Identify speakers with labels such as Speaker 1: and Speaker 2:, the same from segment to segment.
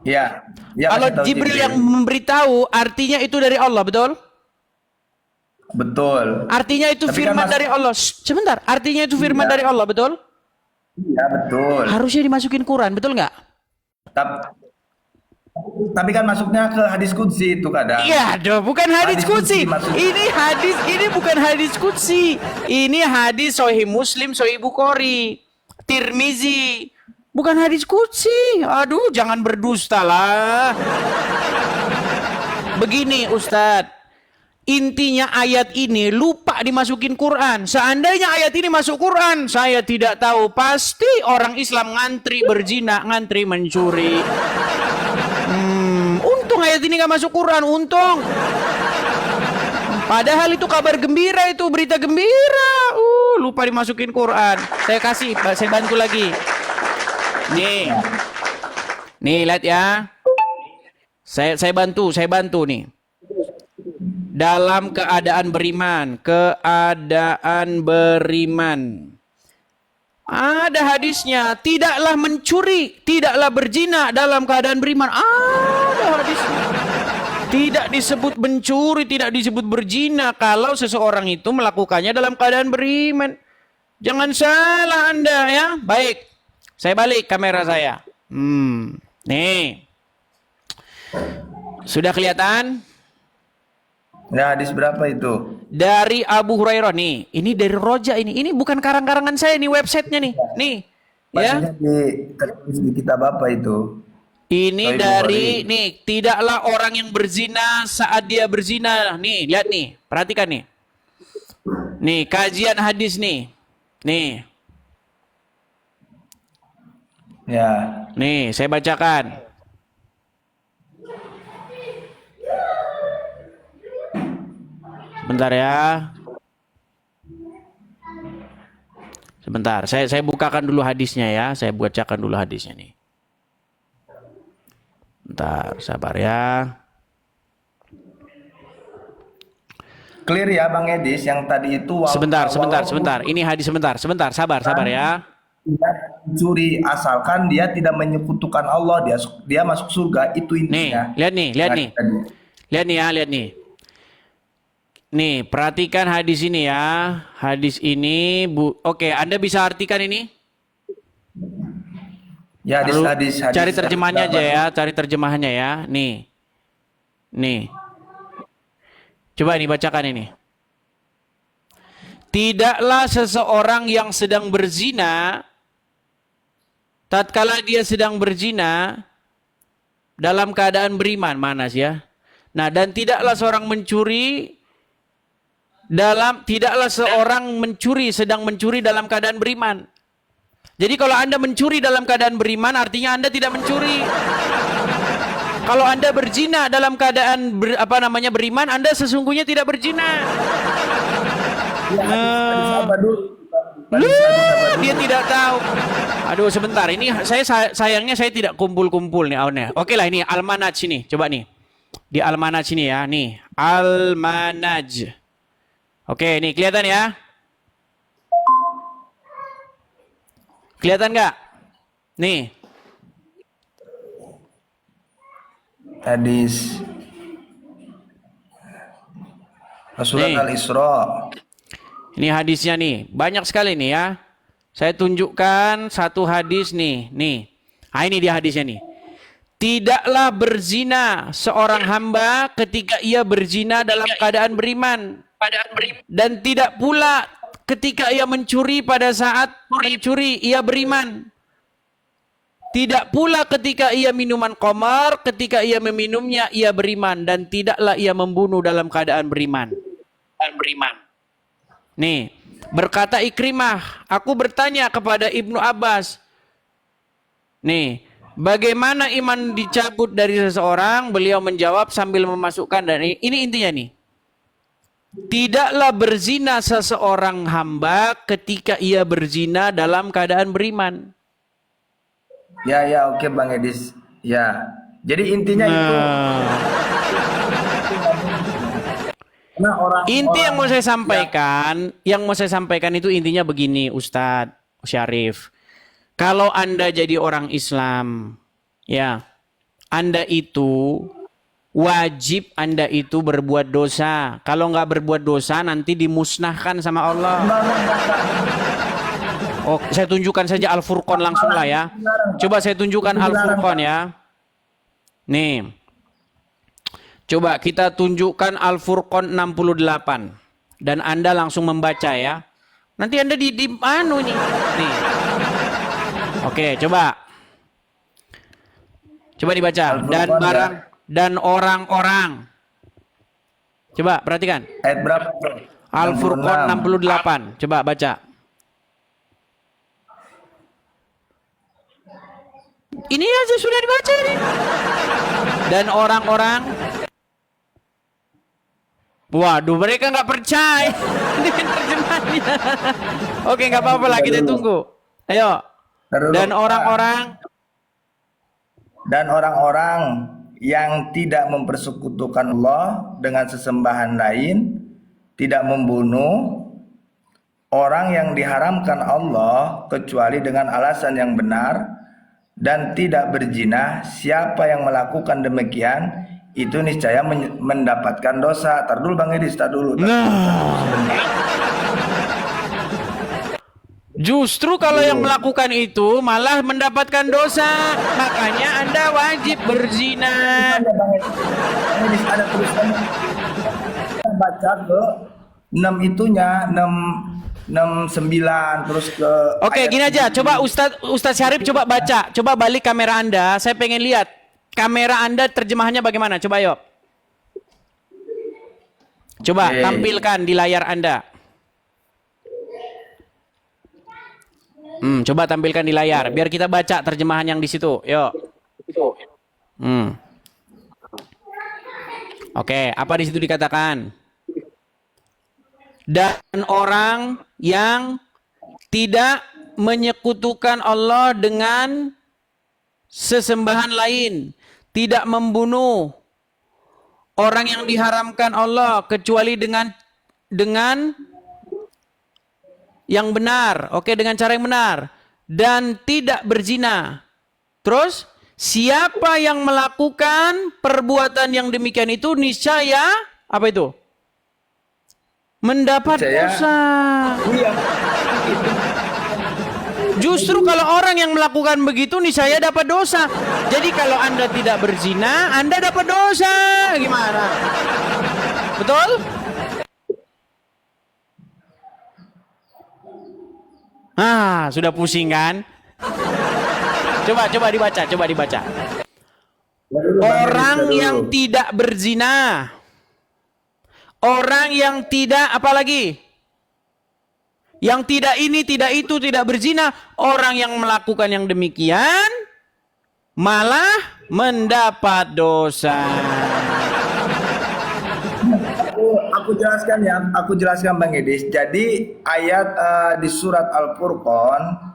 Speaker 1: Ya, ya
Speaker 2: Kalau
Speaker 1: kasih tahu
Speaker 2: Jibril
Speaker 1: Jibril.
Speaker 2: yang memberitahu, artinya itu dari Allah, betul?
Speaker 1: Betul.
Speaker 2: Artinya itu
Speaker 1: Tapi kan
Speaker 2: firman
Speaker 1: masuk.
Speaker 2: dari Allah. Shh, sebentar, artinya itu firman
Speaker 1: Iya,
Speaker 2: dari Allah, betul?
Speaker 1: iya betul.
Speaker 2: Harusnya dimasukin Quran, betul nggak?
Speaker 1: Tapi, tapi kan masuknya ke hadis qudsi itu kadang.
Speaker 2: Iya, doh, bukan hadis
Speaker 1: Hadis qudsi
Speaker 2: qudsi.
Speaker 1: masuk.
Speaker 2: Ini bukan hadis qudsi. Ini hadis Sahih Muslim, Sahih Bukhari, Tirmizi. Bukan hadis qudsi. Aduh, jangan berdusta lah. Begini, Ustadz. Intinya ayat ini lupa dimasukin Quran. Seandainya ayat ini masuk Quran, saya tidak tahu. Pasti orang Islam ngantri berzina, ngantri mencuri. Untung ayat ini gak masuk Quran, untung. Padahal itu kabar gembira, itu berita gembira. Lupa dimasukin Quran. Saya bantu lagi. Nih, nih lihat ya. Saya bantu nih. Dalam keadaan beriman, ada hadisnya, tidaklah mencuri, tidaklah berzina dalam keadaan beriman. Ada hadisnya. Tidak disebut mencuri, tidak disebut berzina kalau seseorang itu melakukannya dalam keadaan beriman. Jangan salah Anda ya. Baik, saya balik kamera saya. Nih, sudah kelihatan?
Speaker 1: Ya, hadis berapa itu?
Speaker 2: Dari Abu Hurairah nih. Ini dari Roja ini. Ini bukan karang-karangan saya nih, websitenya nih. Nih, ya.
Speaker 1: Pastinya tertulis di kitab apa itu?
Speaker 2: Ini
Speaker 1: Sahih
Speaker 2: dari
Speaker 1: Bukhari.
Speaker 2: nih, tidaklah orang yang berzina saat dia berzina. Nih, lihat nih, perhatikan nih. Nih, kajian hadis nih. Nih,
Speaker 1: Ya,
Speaker 2: nih, saya bacakan. Sebentar ya. Sebentar, saya bukakan dulu hadisnya ya. Saya bacakan dulu hadisnya nih. Bentar, sabar ya.
Speaker 1: clear ya Bang Edis yang tadi itu
Speaker 2: Sebentar. Ini hadis sebentar, sabar ya.
Speaker 1: tidak mencuri asalkan dia tidak menyekutukan Allah, dia masuk surga, itu
Speaker 2: Nih,
Speaker 1: intinya.
Speaker 2: lihat nih, lihat nih.
Speaker 1: Tadi.
Speaker 2: Lihat nih ya, lihat nih. Nih, perhatikan hadis ini ya. Hadis ini, Oke, Anda bisa artikan ini?
Speaker 1: Ya, hadis
Speaker 2: Lalu
Speaker 1: hadis
Speaker 2: cari
Speaker 1: hadis
Speaker 2: terjemahannya aja ya, cari terjemahannya ya. Nih. Nih. Coba ini bacakan ini. Tidaklah seseorang yang sedang berzina, tatkala dia sedang berzina dalam keadaan beriman, mana sih ya? Nah, dan tidaklah seorang mencuri sedang mencuri dalam keadaan beriman. Jadi kalau Anda mencuri dalam keadaan beriman, artinya Anda tidak mencuri. Kalau Anda berzina dalam keadaan beriman, Anda sesungguhnya tidak berzina.
Speaker 1: Ya, hadis apa dulu?
Speaker 2: Dia tidak tahu. Aduh, sebentar. Ini sayangnya saya tidak kumpul-kumpul nih awalnya. Oke lah, ini Al-Manaj ini. Coba nih. Di Al-Manaj ini ya. Nih, Al-Manaj. Oke, nih kelihatan ya? Kelihatan nggak? Nih.
Speaker 1: Hadis Surat
Speaker 2: Nih.
Speaker 1: Al-Isra.
Speaker 2: Ini hadisnya nih. Banyak sekali nih ya. Saya tunjukkan satu hadis nih. Nih. Nah, ini dia hadisnya nih. Tidaklah berzina seorang hamba ketika ia berzina dalam keadaan beriman. Dan tidak pula ketika ia mencuri pada saat mencuri ia beriman. Tidak pula ketika ia minuman khamar, ketika ia meminumnya ia beriman. Dan tidaklah ia membunuh dalam keadaan beriman. Nih, berkata Ikrimah, aku bertanya kepada Ibnu Abbas. Nih, bagaimana iman dicabut dari seseorang? Beliau menjawab sambil memasukkan, dan ini intinya nih. Tidaklah berzina seseorang hamba ketika ia berzina dalam keadaan beriman.
Speaker 1: Ya, ya, oke Bang Edis. Ya. Jadi intinya itu
Speaker 2: Inti yang mau saya sampaikan itu intinya begini, Ustadz Syarif. Kalau Anda jadi orang Islam, ya, Anda itu wajib Anda itu berbuat dosa. Kalau nggak berbuat dosa nanti dimusnahkan sama Allah. Oh, saya tunjukkan saja Al-Furqan langsung lah ya. Coba saya tunjukkan Al-Furqan ya. Nih. Coba kita tunjukkan Al-Furqan 68. Dan Anda langsung membaca ya. Nanti Anda di anu nih. Nih. Oke, coba. Coba dibaca. Dan barang dan orang-orang. Coba perhatikan.
Speaker 1: Ayat berapa?
Speaker 2: Al-Furqan 68. Coba baca. Ini aja sudah dibaca nih. Dan orang-orang. Waduh, mereka nggak percaya dengan terjemahannya. Oke, nggak apa-apa lah, kita tunggu. Ayo. Dan orang-orang
Speaker 1: yang tidak mempersekutukan Allah dengan sesembahan lain, tidak membunuh orang yang diharamkan Allah kecuali dengan alasan yang benar, dan tidak berzina. Siapa yang melakukan demikian itu niscaya mendapatkan dosa. Tar dulu Bang Edis, tar dulu.
Speaker 2: Justru kalau yang melakukan itu malah mendapatkan dosa. Makanya Anda wajib berzina.
Speaker 1: Bang Edis ada tulisannya. Baca ke 6 itunya, 69 terus ke.
Speaker 2: Oke, gini aja. Coba Ustaz Syarif coba baca. Coba balik kamera Anda. Saya pengen lihat kamera Anda terjemahannya bagaimana. Coba yuk. Coba tampilkan di layar Anda. Coba tampilkan di layar biar kita baca terjemahan yang di situ. Yuk. Oke, apa di situ dikatakan? Dan orang yang tidak menyekutukan Allah dengan sesembahan lain, tidak membunuh orang yang diharamkan Allah kecuali dengan yang benar, oke, dengan cara yang benar, dan tidak berzina. Terus, siapa yang melakukan perbuatan yang demikian itu niscaya apa itu? Mendapat dosa.
Speaker 1: Iya.
Speaker 2: Justru kalau orang yang melakukan begitu niscaya dapat dosa. Jadi kalau Anda tidak berzina, Anda dapat dosa. Gimana? Betul? Sudah pusing kan? Coba dibaca. Orang yang tidak berzina. Orang yang tidak apa lagi? Yang tidak ini, tidak itu, tidak berzina. Orang yang melakukan yang demikian malah mendapat dosa.
Speaker 1: Aku jelaskan Bang Edis. Jadi ayat di surat Al-Furqan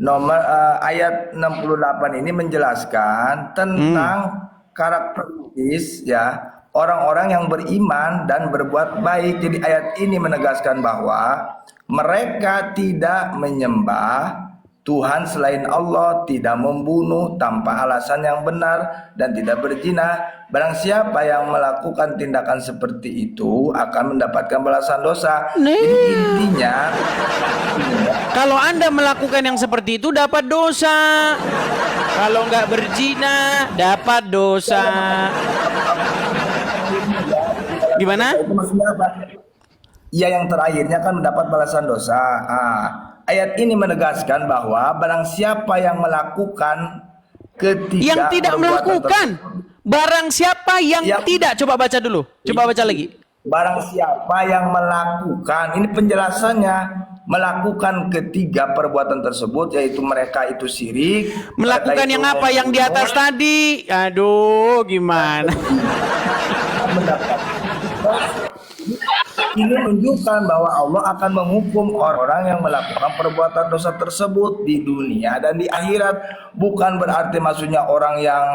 Speaker 1: nomor ayat 68 ini menjelaskan tentang karakteristik ya orang-orang yang beriman dan berbuat baik. Jadi ayat ini menegaskan bahwa mereka tidak menyembah Tuhan selain Allah, tidak membunuh tanpa alasan yang benar, dan tidak berzina. Barang siapa yang melakukan tindakan seperti itu akan mendapatkan balasan dosa. Jadi intinya,
Speaker 2: kalau Anda melakukan yang seperti itu dapat dosa. Kalau nggak berzina dapat dosa. Gimana?
Speaker 1: itu maksudnya apa? Ya, yang terakhirnya kan mendapat balasan dosa. Ayat ini menegaskan bahwa barang siapa yang melakukan
Speaker 2: yang tidak melakukan, barang siapa yang tidak, coba baca dulu, coba baca lagi.
Speaker 1: Barang siapa yang melakukan, ini penjelasannya, melakukan ketiga perbuatan tersebut, yaitu mereka itu syirik.
Speaker 2: Melakukan yang apa? Yang di atas tadi. Aduh, gimana?
Speaker 1: Ini menunjukkan bahwa Allah akan menghukum orang-orang yang melakukan perbuatan dosa tersebut di dunia dan di akhirat. Bukan berarti maksudnya orang yang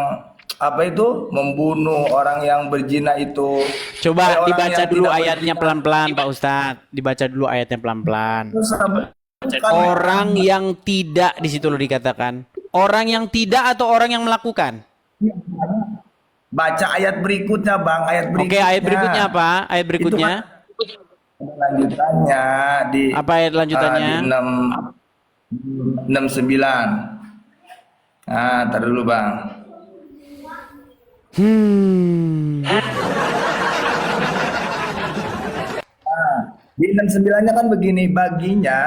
Speaker 1: apa itu membunuh, orang yang berzina itu.
Speaker 2: Coba dibaca dulu ayatnya pelan-pelan Pak Ustadz. Dibaca dulu ayatnya pelan-pelan. Orang yang tidak, di situ lo dikatakan. Orang yang tidak atau orang yang melakukan?
Speaker 1: baca ayat berikutnya, Bang. Ayat
Speaker 2: Oke,
Speaker 1: berikutnya.
Speaker 2: ayat berikutnya apa? Ayat berikutnya.
Speaker 1: Lanjutannya di
Speaker 2: Apa ayat lanjutannya?
Speaker 1: di 69. Nah, tar dulu, Bang. Di 69-nya kan begini, baginya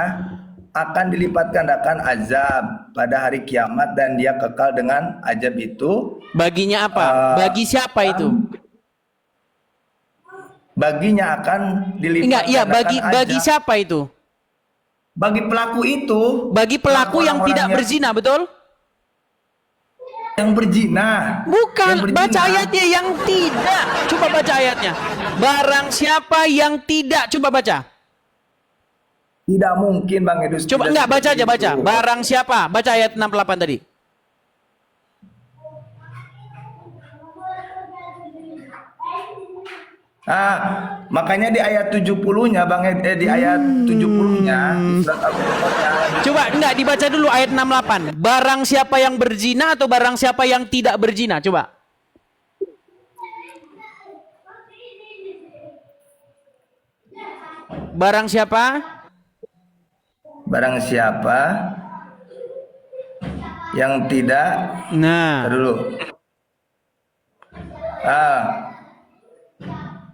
Speaker 1: akan dilipat gandakan azab pada hari kiamat dan dia kekal dengan azab itu.
Speaker 2: Baginya apa? Bagi siapa itu?
Speaker 1: Baginya akan dilipat
Speaker 2: Enggak, iya, bagi
Speaker 1: azab.
Speaker 2: siapa itu?
Speaker 1: Bagi pelaku itu.
Speaker 2: Bagi pelaku yang
Speaker 1: orang-orang
Speaker 2: tidak berzina, betul?
Speaker 1: Yang berzina.
Speaker 2: Bukan,
Speaker 1: Yang berzina.
Speaker 2: baca ayatnya yang tidak. Coba baca ayatnya. Barang siapa yang tidak, coba baca.
Speaker 1: Tidak mungkin, Bang Edus.
Speaker 2: Coba
Speaker 1: tidak
Speaker 2: enggak, baca
Speaker 1: seperti
Speaker 2: aja, baca.
Speaker 1: itu.
Speaker 2: Barang siapa? Baca ayat 68 tadi.
Speaker 1: Makanya di ayat 70-nya, Bang di ayat 70-nya di surat Al-Baqarah.
Speaker 2: Coba enggak dibaca dulu ayat 68. Barang siapa yang berzina atau barang siapa yang tidak berzina? Coba. Barang siapa?
Speaker 1: Barang siapa yang tidak.
Speaker 2: Nah,
Speaker 1: Dulu.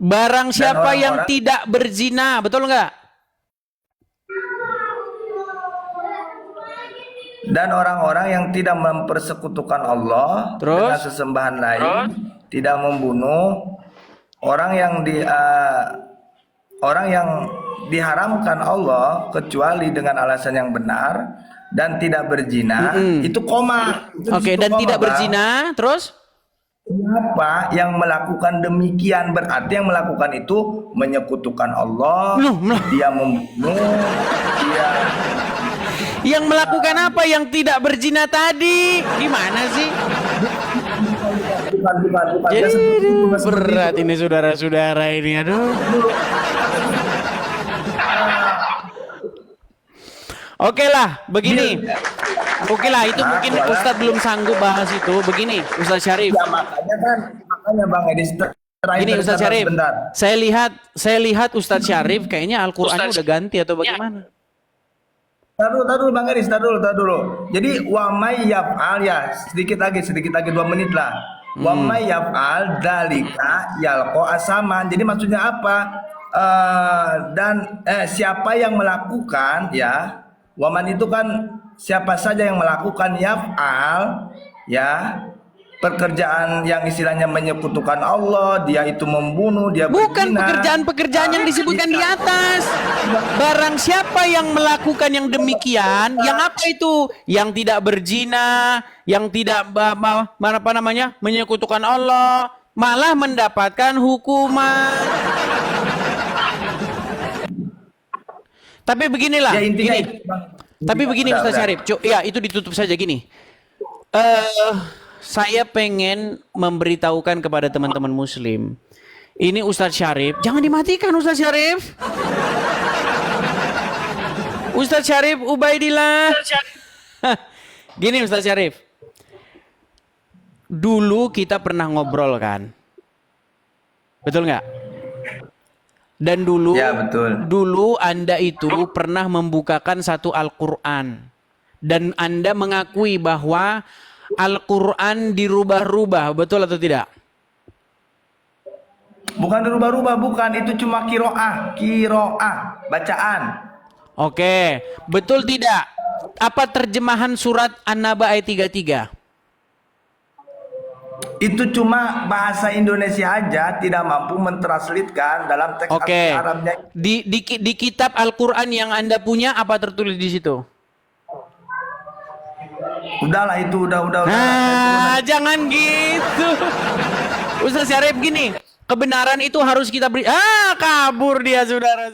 Speaker 2: barang siapa yang
Speaker 1: orang-orang-
Speaker 2: tidak berzina, betul enggak?
Speaker 1: Dan orang-orang yang tidak mempersekutukan Allah
Speaker 2: Terus?
Speaker 1: dengan sesembahan lain, tidak membunuh orang yang diharamkan Allah kecuali dengan alasan yang benar dan tidak berzina, itu koma. Itu
Speaker 2: Oke,
Speaker 1: di situ
Speaker 2: dan
Speaker 1: koma,
Speaker 2: tidak
Speaker 1: Bang.
Speaker 2: berzina, terus?
Speaker 1: Siapa yang melakukan demikian, berarti yang melakukan itu menyekutukan Allah, dia membunuh, dia
Speaker 2: Yang melakukan apa yang tidak berzina tadi? Gimana sih?
Speaker 1: bukan.
Speaker 2: Jadi
Speaker 1: Bukan seperti
Speaker 2: berat
Speaker 1: itu.
Speaker 2: ini saudara-saudara ini, aduh. Oke lah, begini. Oke lah, itu mungkin Ustadz belum sanggup bahas itu. Begini, Ustadz Syarif.
Speaker 1: Ya makanya Bang Edis terakhir
Speaker 2: Gini Ustadz
Speaker 1: sebentar,
Speaker 2: Syarif,
Speaker 1: sebentar.
Speaker 2: saya lihat Ustadz Syarif kayaknya Al-Qur'annya udah ganti atau bagaimana?
Speaker 1: Tar dulu Bang Edis, tar dulu. Jadi wa may yaf'al, ya sedikit lagi 2 menit lah. Wa may yaf'al dzalika yalqa asaman. Jadi maksudnya apa? Siapa yang melakukan, ya, waman itu kan siapa saja yang melakukan yaf'al, ya, pekerjaan yang istilahnya menyekutukan Allah, dia itu membunuh, dia
Speaker 2: Bukan
Speaker 1: berzina.
Speaker 2: pekerjaan-pekerjaan yang disebutkan di atas. Barang siapa yang melakukan yang demikian, yang apa itu? Yang tidak berzina, yang tidak menyekutukan Allah, malah mendapatkan hukuman. Tapi beginilah,
Speaker 1: Ya, intinya
Speaker 2: gini.
Speaker 1: itu, Bang.
Speaker 2: Tapi begini
Speaker 1: Udah,
Speaker 2: Ustaz
Speaker 1: udah.
Speaker 2: Syarif, ya itu ditutup saja gini. Saya pengen memberitahukan kepada teman-teman Muslim, ini Ustaz Syarif, jangan dimatikan Ustaz Syarif. Ustaz Syarif Ubaidillah. Gini Ustaz Syarif, dulu kita pernah ngobrol kan, betul nggak? Dan dulu,
Speaker 1: Ya, betul.
Speaker 2: dulu Anda itu pernah membukakan satu Al-Quran. Dan Anda mengakui bahwa Al-Quran dirubah-rubah, betul atau tidak?
Speaker 1: Bukan dirubah-rubah, bukan. Itu cuma kiroah, bacaan.
Speaker 2: Oke, betul tidak? Apa terjemahan surat An-Naba ayat 33?
Speaker 1: Itu cuma bahasa Indonesia aja, tidak mampu mentranslitkan dalam teks
Speaker 2: Oke,
Speaker 1: asli Arabnya.
Speaker 2: di kitab Al-Quran yang Anda punya, apa tertulis di situ?
Speaker 1: Udahlah itu, udah.
Speaker 2: Nah, jangan gitu. Ustaz Syarif gini, kebenaran itu harus kita beri. Kabur dia saudara.